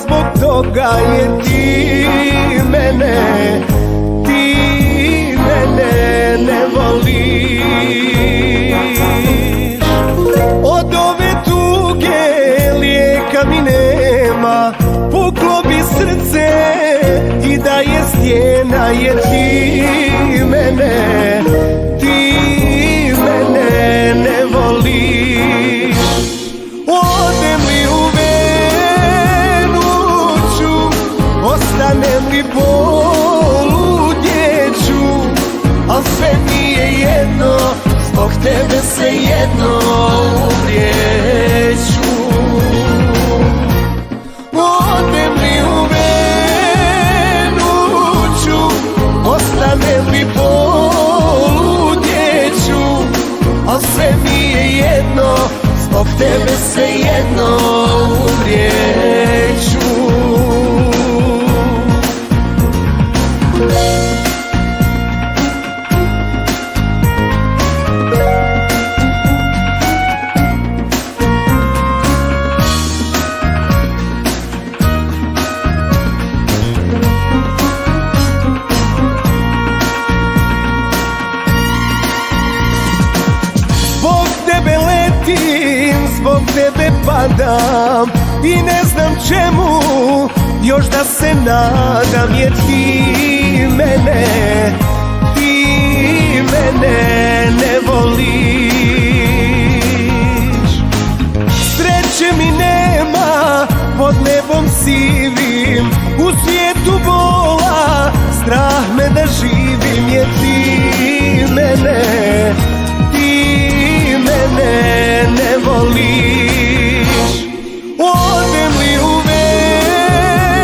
zbog toga je ti mene ne voliš. Od ove tuge lijeka mi nema, puklo bi srce i da je stijena, jer ti mene ne voliš. Odem li u Venuću, ostanem li poludjeću, al sve mi je jedno, zbog tebe se jedno umrijeću. Odem li u Venuću, ostanem li poludjeću, al sve mi je jedno, zbog tebe se jedno umrijeću. Zbog tebe padam i ne znam čemu još da se nadam, jer ti mene ne voliš. Sreće mi nema pod nebom sivim, u svijetu bola strah me da živim, jer ti mene ne voliš. Odem li u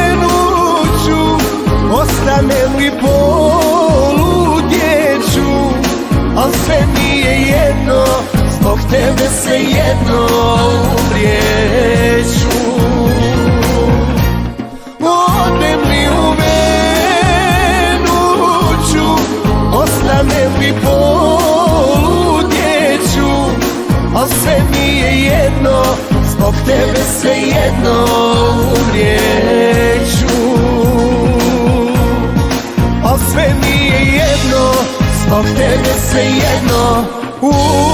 Venuću, ostanem li poludjeću, al sve mi je jedno, zbog tebe se jedno umrijeću. Odem li u Venuću, ostanem li poludjeću, al sve mi je jedno, zbog tebe se jedno umrijeću. Al sve mi je jedno, zbog tebe se jedno umrijeću.